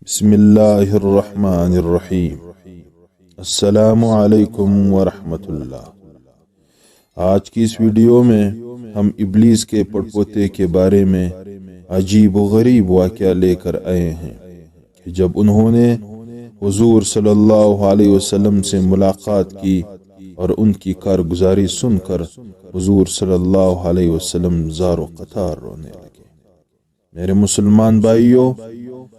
بسم اللہ الرحمن الرحیم۔ السلام علیکم ورحمۃ اللہ۔ آج کی اس ویڈیو میں ہم ابلیس کے پڑپوتے کے بارے میں عجیب و غریب واقعہ لے کر آئے ہیں کہ جب انہوں نے حضور صلی اللہ علیہ وسلم سے ملاقات کی اور ان کی کارگزاری سن کر حضور صلی اللہ علیہ وسلم زار و قطار رونے لگے۔ میرے مسلمان بھائیوں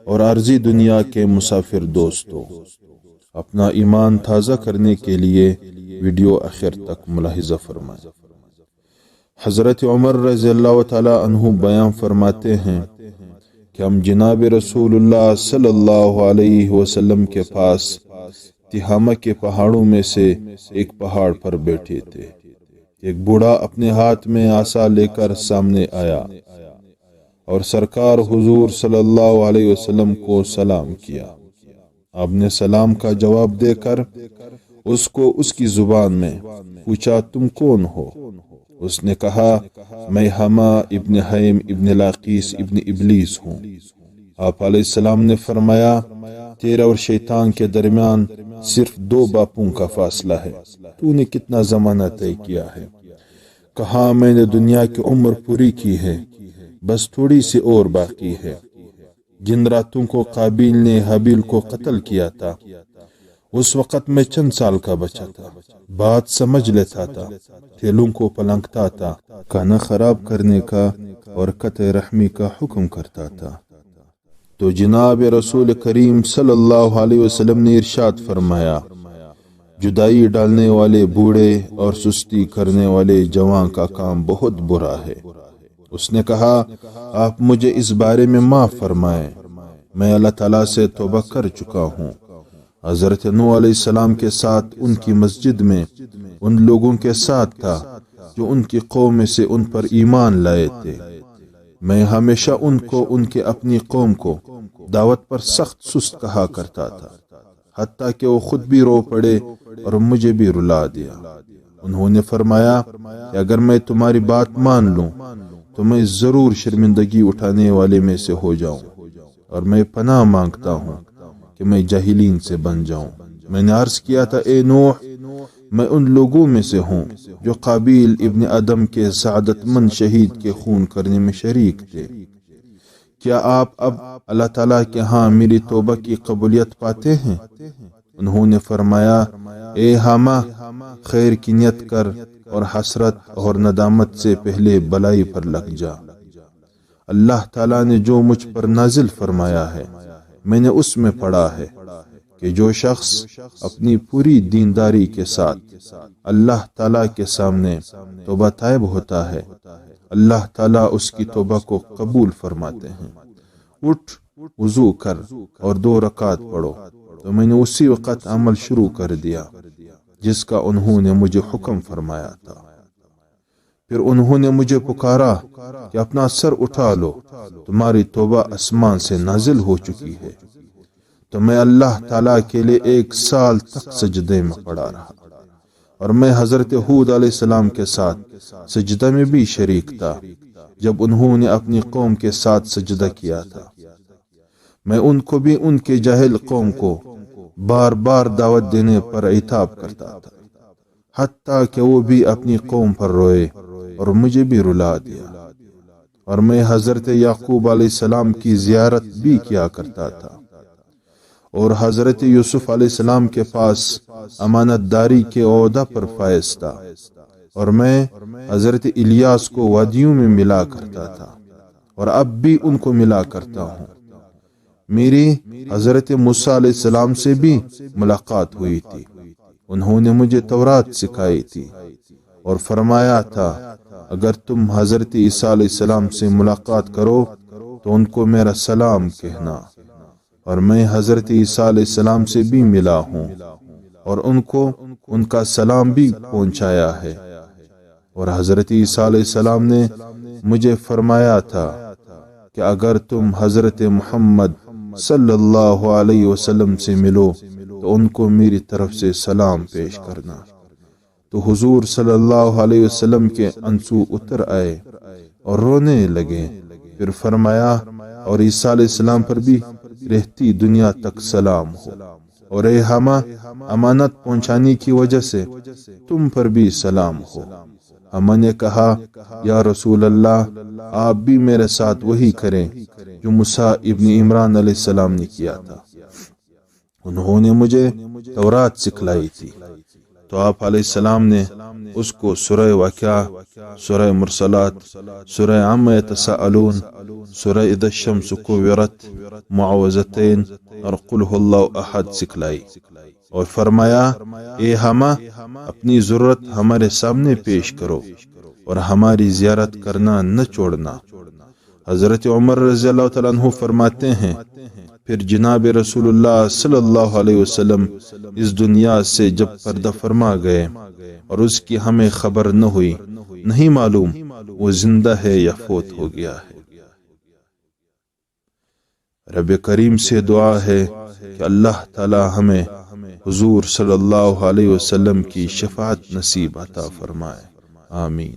اور عارضی دنیا کے مسافر دوستوں، اپنا ایمان تازہ کرنے کے لیے ویڈیو آخر تک ملاحظہ فرمائیں۔ حضرت عمر رضی اللہ تعالی عنہ بیان فرماتے ہیں کہ ہم جناب رسول اللہ صلی اللہ علیہ وسلم کے پاس تہامہ کے پہاڑوں میں سے ایک پہاڑ پر بیٹھے تھے۔ ایک بوڑھا اپنے ہاتھ میں عصا لے کر سامنے آیا اور سرکار حضور صلی اللہ علیہ وسلم کو سلام کیا۔ آپ نے سلام کا جواب دے کر اس کو اس کی زبان میں پوچھا، تم کون ہو؟ اس نے کہا، میں حما ابن حیم ابن لاقیس ابن ابلیس ہوں۔ آپ علیہ السلام نے فرمایا، تیرا اور شیطان کے درمیان صرف 2 باپوں کا فاصلہ ہے، تو نے کتنا زمانہ طے کیا ہے؟ کہا، میں نے دنیا کی عمر پوری کی ہے، بس تھوڑی سی اور باقی ہے۔ جن راتوں کو قابیل نے حابیل کو قتل کیا تھا، اس وقت میں چند سال کا بچہ تھا، بات سمجھ لیتا تھا، تھیلوں کو پلنگتا تھا، کھانا خراب کرنے کا اور قطع رحمی کا حکم کرتا تھا۔ تو جناب رسول کریم صلی اللہ علیہ وسلم نے ارشاد فرمایا، جدائی ڈالنے والے بوڑھے اور سستی کرنے والے جوان کا کام بہت برا ہے۔ اس نے کہا، آپ مجھے اس بارے میں معاف فرمائیں، میں اللہ تعالیٰ سے توبہ کر چکا ہوں۔ حضرت نوح علیہ السلام کے ساتھ ان کی مسجد میں ان لوگوں کے ساتھ تھا جو ان کی قوم میں سے ان پر ایمان لائے تھے۔ میں ہمیشہ ان کو ان کے اپنی قوم کو دعوت پر سخت سست کہا کرتا تھا، حتیٰ کہ وہ خود بھی رو پڑے اور مجھے بھی رلا دیا۔ انہوں نے فرمایا کہ اگر میں تمہاری بات مان لوں تو میں ضرور شرمندگی اٹھانے والے میں سے ہو جاؤں، اور میں پناہ مانگتا ہوں کہ میں جاہلین سے بن جاؤں۔ میں نے عرض کیا تھا، اے نوح، میں ان لوگوں میں سے ہوں جو قابیل ابن ادم کے سعادت مند شہید کے خون کرنے میں شریک تھے۔ کیا آپ اب اللہ تعالیٰ کے ہاں میری توبہ کی قبولیت پاتے ہیں؟ انہوں نے فرمایا، اے حما، خیر کی نیت کر اور حسرت اور ندامت سے پہلے بلائی پر لگ جا۔ اللہ تعالیٰ نے جو مجھ پر نازل فرمایا ہے، میں نے اس میں پڑھا ہے کہ جو شخص اپنی پوری دینداری کے ساتھ اللہ تعالیٰ کے سامنے توبہ طائب ہوتا ہے، اللہ تعالیٰ اس کی توبہ کو قبول فرماتے ہیں۔ اٹھ، وضو کر اور 2 رکعت پڑھو۔ تو میں نے اسی وقت عمل شروع کر دیا جس کا انہوں نے مجھے حکم فرمایا تھا۔ پھر انہوں نے مجھے پکارا کہ اپنا سر اٹھا لو، تمہاری توبہ آسمان سے نازل ہو چکی ہے۔ تو میں اللہ تعالیٰ کے لیے 1 سال تک سجدے میں پڑا رہا، اور میں حضرت ہود علیہ السلام کے ساتھ سجدہ میں بھی شریک تھا جب انہوں نے اپنی قوم کے ساتھ سجدہ کیا تھا۔ میں ان کو بھی ان کے جاہل قوم کو بار بار دعوت دینے پر عتاب کرتا تھا، حتیٰ کہ وہ بھی اپنی قوم پر روئے اور مجھے بھی رلا دیا۔ اور میں حضرت یعقوب علیہ السلام کی زیارت بھی کیا کرتا تھا، اور حضرت یوسف علیہ السلام کے پاس امانت داری کے عہدہ پر فائز تھا، اور میں حضرت الیاس کو وادیوں میں ملا کرتا تھا، اور اب بھی ان کو ملا کرتا ہوں۔ میری حضرت موسیٰ علیہ السلام سے بھی ملاقات ہوئی تھی، انہوں نے مجھے تورات سکھائی تھی اور فرمایا تھا، اگر تم حضرت عیسیٰ علیہ السلام سے ملاقات کرو تو ان کو میرا سلام کہنا۔ اور میں حضرت عیسیٰ علیہ السلام سے بھی ملا ہوں اور ان کو ان کا سلام بھی پہنچایا ہے۔ اور حضرت عیسیٰ علیہ السلام نے مجھے فرمایا تھا کہ اگر تم حضرت محمد صلی اللہ علیہ وسلم سے ملو تو ان کو میری طرف سے سلام پیش کرنا۔ تو حضور صلی اللہ علیہ وسلم کے آنسو اتر آئے اور رونے لگے۔ پھر فرمایا، اور عیسیٰ علیہ السلام پر بھی رہتی دنیا تک سلام ہو، اور اے ہمہ امانت پہنچانے کی وجہ سے تم پر بھی سلام ہو۔ ہمہ نے کہا یا رسول اللہ، آپ بھی میرے ساتھ وہی کریں جو موسیٰ ابن عمران علیہ السلام نے کیا تھا، انہوں نے مجھے تورات سکھلائی تھی۔ تو آپ علیہ السلام نے اس کو سورہ واقعہ، سورہ مرسلات، سورہ عما یتساءلون، سورہ اذا الشمس کورت، معوذتین اور قل هو اللہ احد سکھلائی، اور فرمایا اے ہمہ اپنی ضرورت ہمارے سامنے پیش کرو اور ہماری زیارت کرنا نہ چھوڑنا۔ حضرت عمر رضی اللہ تعالیٰ عنہ فرماتے ہیں پھر جناب رسول اللہ صلی اللہ علیہ وسلم اس دنیا سے جب پردہ فرما گئے اور اس کی ہمیں خبر نہ ہوئی، نہیں معلوم وہ زندہ ہے یا فوت ہو گیا ہے۔ رب کریم سے دعا ہے کہ اللہ تعالی ہمیں حضور صلی اللہ علیہ وسلم کی شفاعت نصیب عطا فرمائے، آمین۔